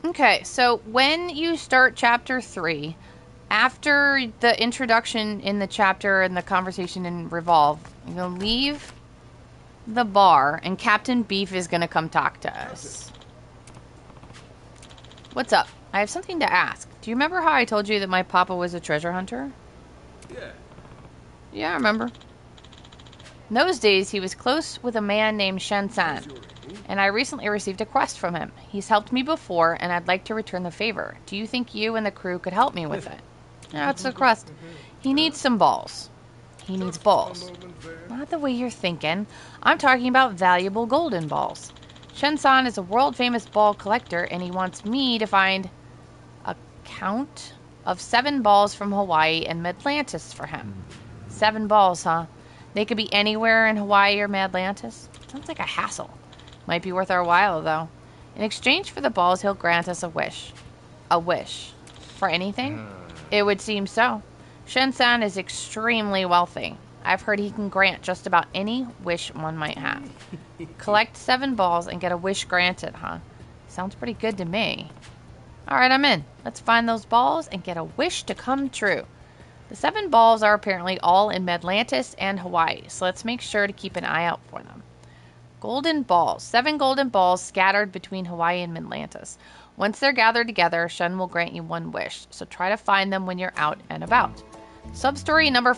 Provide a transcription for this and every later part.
Okay, so when you start chapter 3, after the introduction in the chapter and the conversation in Revolve, you're going to leave the bar and Captain Beef is going to come talk to us. What's up? I have something to ask. Do you remember how I told you that my papa was a treasure hunter? Yeah. Yeah, I remember. In those days, he was close with a man named Shen, and I recently received a quest from him. He's helped me before, and I'd like to return the favor. Do you think you and the crew could help me with it? Yeah, it's a quest. He needs some balls. He needs balls. Not the way you're thinking. I'm talking about valuable golden balls. Shen-san is a world-famous ball collector, and he wants me to find a count of 7 balls from Hawaii and Madlantis for him. 7 balls, huh? They could be anywhere in Hawaii or Madlantis. Sounds like a hassle. Might be worth our while, though. In exchange for the balls, he'll grant us a wish. A wish. For anything? It would seem so. Shen-san is extremely wealthy. I've heard he can grant just about any wish one might have. Collect 7 balls and get a wish granted, huh? Sounds pretty good to me. Alright, I'm in. Let's find those balls and get a wish to come true. The 7 balls are apparently all in Madlantis and Hawaii, so let's make sure to keep an eye out for them. Golden balls. 7 golden balls scattered between Hawaii and Madlantis. Once they're gathered together, Shen will grant you 1 wish, so try to find them when you're out and about. Substory number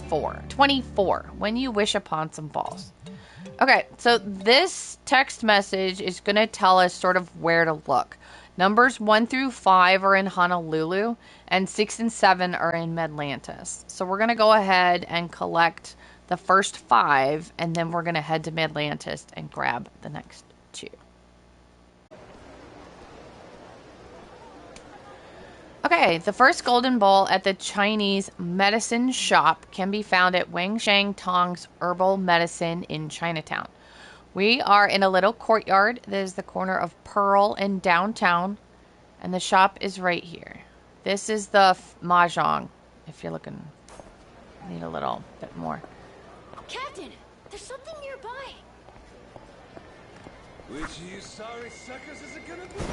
24. When you wish upon some balls. Okay, so this text message is going to tell us sort of where to look. Numbers 1 through 5 are in Honolulu, and 6 and 7 are in Madlantis. So we're going to go ahead and collect the first 5, and then we're going to head to Madlantis and grab the next 2. Okay, the first golden ball at the Chinese medicine shop can be found at Wang Shang Tong's Herbal Medicine in Chinatown. We are in a little courtyard that is the corner of Pearl and Downtown, and the shop is right here. This is the mahjong, if you're looking, need a little bit more. Captain, there's something nearby. Which of you sorry suckers is it gonna be?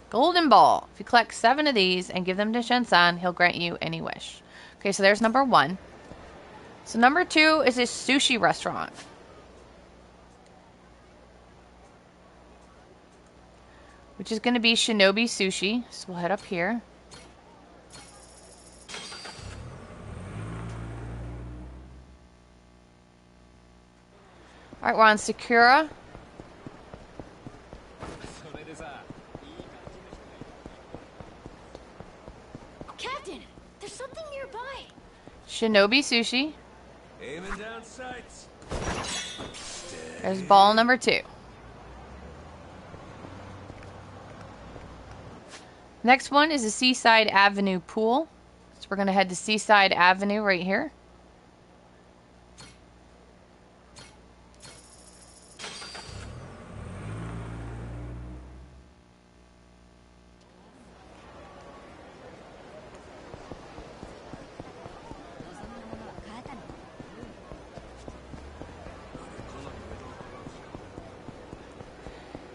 Golden ball. If you collect 7 of these and give them to Shen-san, he'll grant you any wish. Okay, so there's number 1. So number 2 is a sushi restaurant. Which is going to be Shinobi Sushi. So we'll head up here. Alright, we're on Sakura. Captain, there's something nearby. Shinobi Sushi. Aiming down sights. There's ball number 2. Next one is the Seaside Avenue Pool. So we're going to head to Seaside Avenue right here.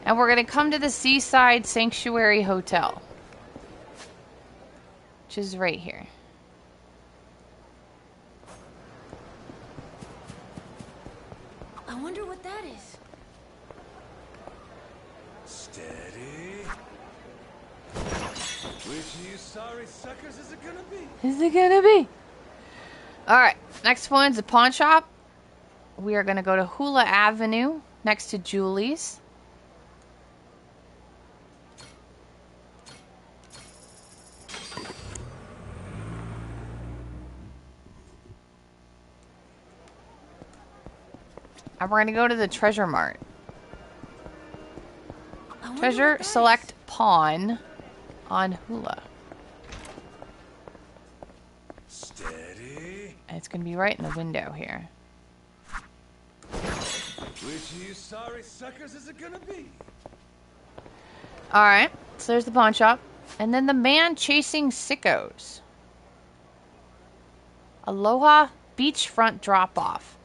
And we're going to come to the Seaside Sanctuary Hotel, which is right here. I wonder what that is. Steady. Which of you sorry suckers is it gonna be? Is it gonna be? Alright, next one's a pawn shop. We are going to go to Hula Avenue next to Julie's. And we're going to go to the Treasure Mart. Treasure select pawn on Hula. Steady. And it's going to be right in the window here. Which of you sorry suckers is it gonna be? Alright, so there's the pawn shop. And then the man chasing sickos. Aloha beachfront drop-off.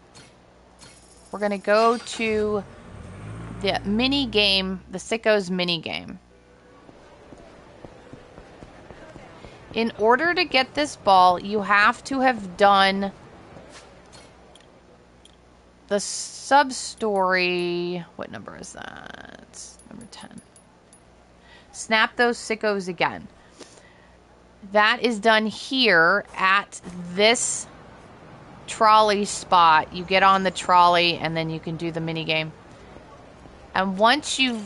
We're going to go to the mini game, the sickos mini game. In order to get this ball, you have to have done the Substory. What number is that? Number 10. Snap those sickos again. That is done here at this trolley spot. You get on the trolley and then you can do the mini game. And once you've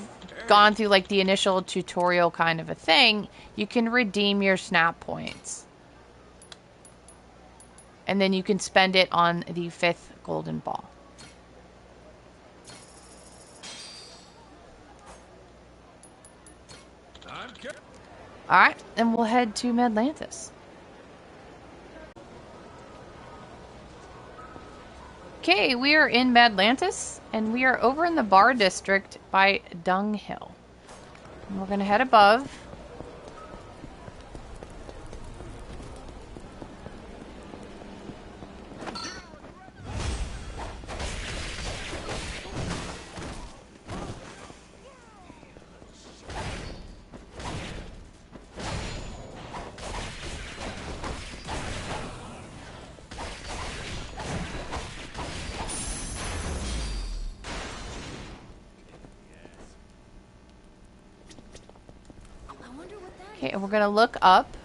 gone through like the initial tutorial kind of a thing, you can redeem your snap points. And then you can spend it on the 5th golden ball. Alright, and we'll head to Madlantis. Okay, we are in Madlantis, and we are over in the bar district by Dunghill. And we're going to head above. Okay, and we're going to look up.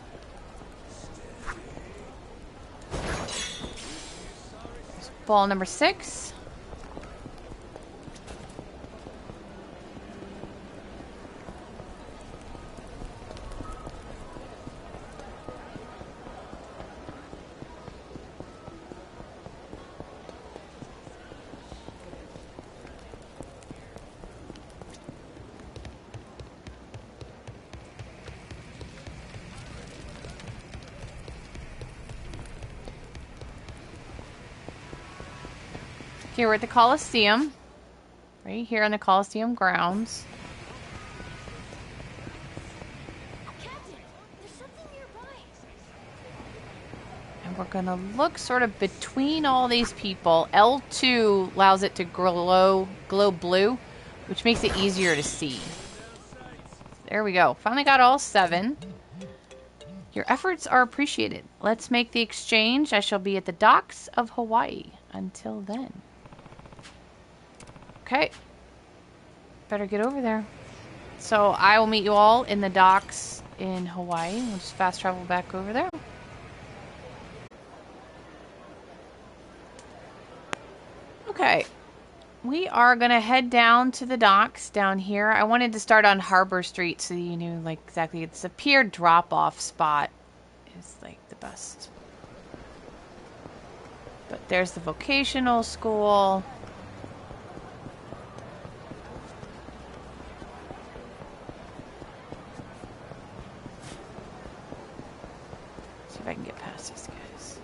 Ball number 6. Here we're at the Coliseum, right here on the Coliseum grounds. Captain, there's something nearby. And we're gonna look sort of between all these people. L2 allows it to glow blue, which makes it easier to see. There we go. Finally got all 7. Your efforts are appreciated. Let's make the exchange. I shall be at the docks of Hawaii. Until then. Okay. Better get over there. So I will meet you all in the docks in Hawaii. We'll just fast travel back over there. Okay. We are going to head down to the docks down here. I wanted to start on Harbor Street so you knew like exactly. It's a pier drop-off spot. It's like the best. But there's the vocational school. See if I can get past these guys.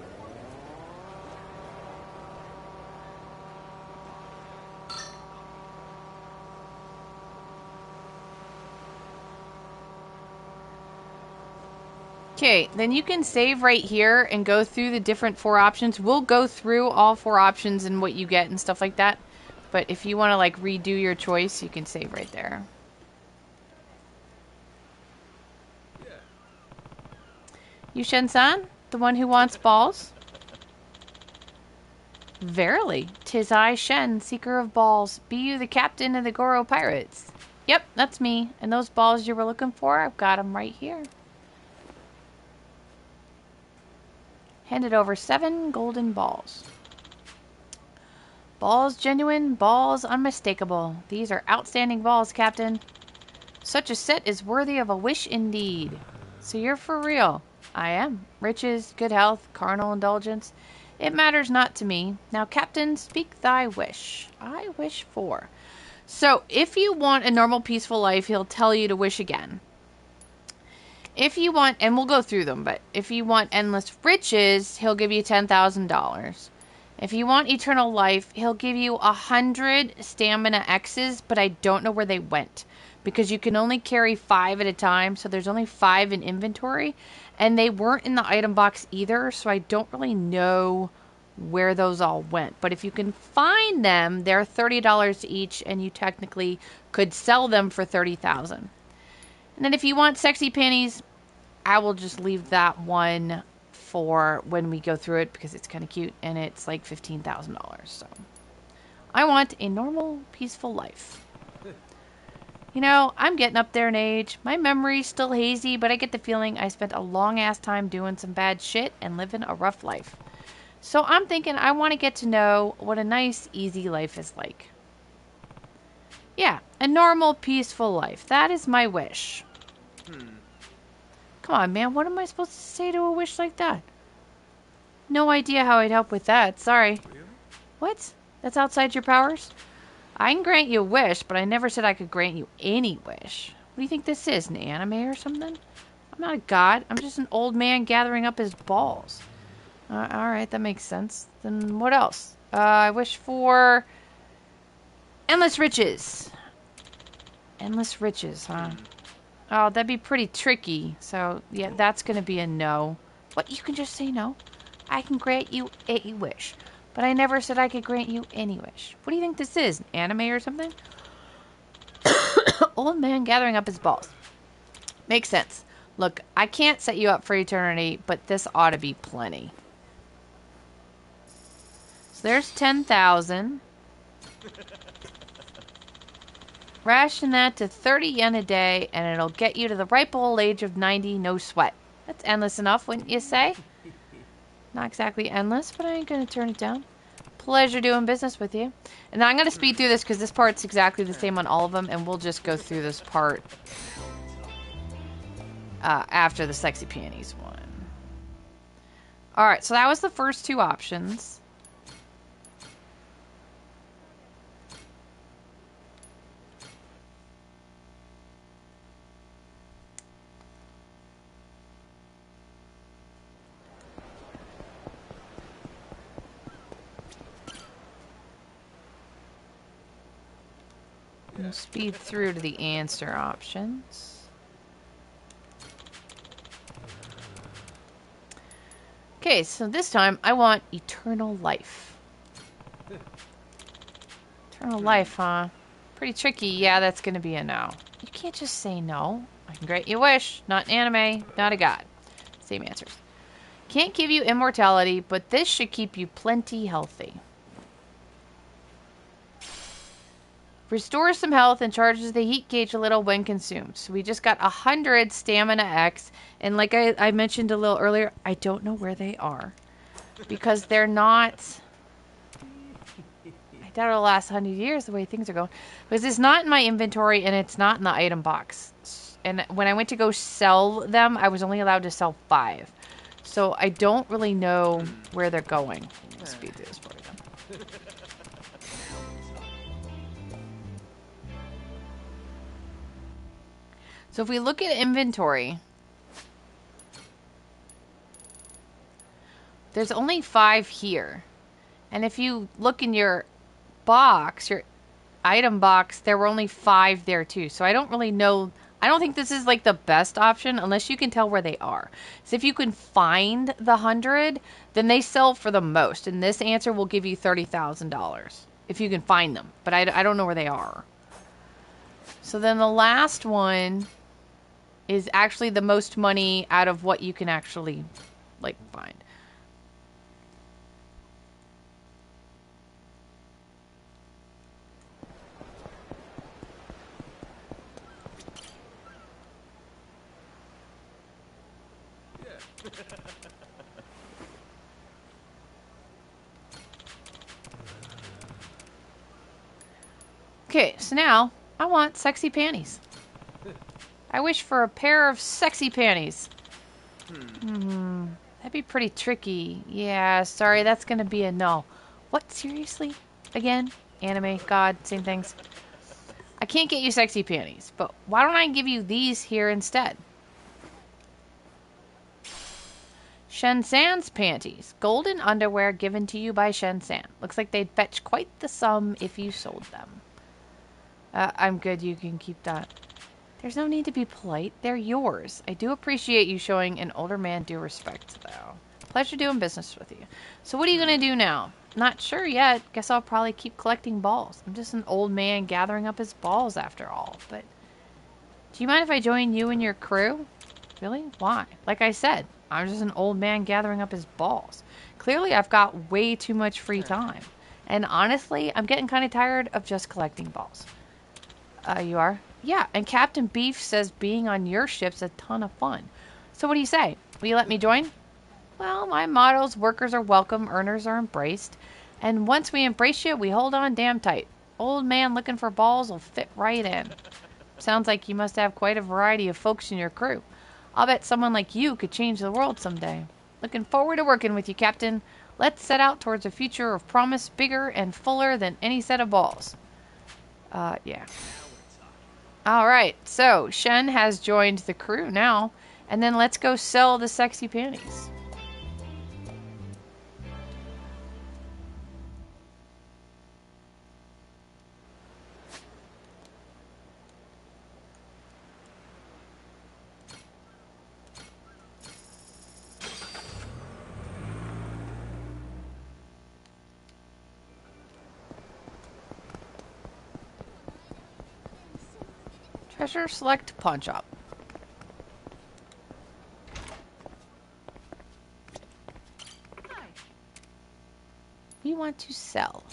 Okay, then you can save right here and go through the different 4 options. We'll go through all 4 options and what you get and stuff like that. But if you want to like redo your choice, you can save right there. You Shen-san, the one who wants balls? Verily, 'tis I, Shen, seeker of balls. Be you the captain of the Goro pirates? Yep, that's me. And those balls you were looking for, I've got them right here. Handed over 7 golden balls. Balls genuine, balls unmistakable. These are outstanding balls, Captain. Such a set is worthy of a wish indeed. So you're for real. I am. Riches, good health, carnal indulgence. It matters not to me. Now, Captain, speak thy wish. I wish for. So, if you want a normal, peaceful life, he'll tell you to wish again. If you want, and we'll go through them, but if you want endless riches, he'll give you $10,000. If you want eternal life, he'll give you 100 stamina X's, but I don't know where they went. Because you can only carry 5 at a time, so there's only 5 in inventory. And they weren't in the item box either, so I don't really know where those all went. But if you can find them, they're $30 each, and you technically could sell them for $30,000. And then if you want sexy panties, I will just leave that one for when we go through it because it's kind of cute and it's like $15,000. So I want a normal, peaceful life. You know, I'm getting up there in age. My memory's still hazy, but I get the feeling I spent a long ass time doing some bad shit and living a rough life. So I'm thinking I want to get to know what a nice, easy life is like. Yeah, a normal, peaceful life. That is my wish. Come on, man. What am I supposed to say to a wish like that? No idea how I'd help with that. Sorry. What? That's outside your powers? I can grant you a wish, but I never said I could grant you any wish. What do you think this is, an anime or something? I'm not a god. I'm just an old man gathering up his balls. Alright, that makes sense. Then what else? I wish for endless riches. Endless riches, huh? Oh, that'd be pretty tricky. So, yeah, that's going to be a no. What? You can just say no? I can grant you a wish. But I never said I could grant you any wish. What do you think this is? An anime or something? Old man gathering up his balls. Makes sense. Look, I can't set you up for eternity, but this ought to be plenty. So there's 10,000. Ration that to 30 yen a day, and it'll get you to the ripe old age of 90, no sweat. That's endless enough, wouldn't you say? Not exactly endless, but I ain't going to turn it down. Pleasure doing business with you. And I'm going to speed through this because this part's exactly the same on all of them, and we'll just go through this part after the sexy panties one. Alright, so that was the first two options. We'll speed through to the answer options. Okay, so this time I want eternal life. Eternal life, huh? Pretty tricky. Yeah, that's going to be a no. You can't just say no. I can grant you a wish. Not an anime, not a god. Same answers. Can't give you immortality, but this should keep you plenty healthy. Restores some health and charges the heat gauge a little when consumed. So we just got 100 stamina X. And like I mentioned a little earlier, I don't know where they are. Because they're not... I doubt it'll last 100 years the way things are going. Because it's not in my inventory and it's not in the item box. And when I went to go sell them, I was only allowed to sell 5. So I don't really know where they're going. Let's speed through this for you. So if we look at inventory, there's only 5 here. And if you look in your box, your item box, there were only 5 there too. So I don't really know. I don't think this is like the best option unless you can tell where they are. So if you can find the 100, then they sell for the most. And this answer will give you $30,000 if you can find them. But I don't know where they are. So then the last one is actually the most money out of what you can actually, like, find. Okay, so now I want sexy panties. I wish for a pair of sexy panties. That'd be pretty tricky. Yeah, sorry, that's gonna be a no. What, seriously? Again? Anime, god, same things. I can't get you sexy panties, but why don't I give you these here instead? Shen-san's panties. Golden underwear given to you by Shen-san. Looks like they'd fetch quite the sum if you sold them. I'm good, you can keep that. There's no need to be polite. They're yours. I do appreciate you showing an older man due respect, though. Pleasure doing business with you. So what are you going to do now? Not sure yet. Guess I'll probably keep collecting balls. I'm just an old man gathering up his balls after all. But do you mind if I join you and your crew? Really? Why? Like I said, I'm just an old man gathering up his balls. Clearly, I've got way too much free time. And honestly, I'm getting kind of tired of just collecting balls. You are? Yeah, and Captain Beef says being on your ship's a ton of fun. So what do you say? Will you let me join? Well, my motto's workers are welcome, earners are embraced. And once we embrace you, we hold on damn tight. Old man looking for balls will fit right in. Sounds like you must have quite a variety of folks in your crew. I'll bet someone like you could change the world someday. Looking forward to working with you, Captain. Let's set out towards a future of promise bigger and fuller than any set of balls. Yeah. Alright, so Shen has joined the crew now. And then let's go sell the sexy panties. Treasure select pawn shop. We want to sell.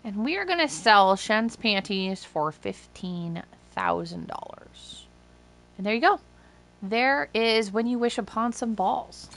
And we are going to sell Shen's panties for $15,000. And there you go. There is When You Wish Upon Some Balls.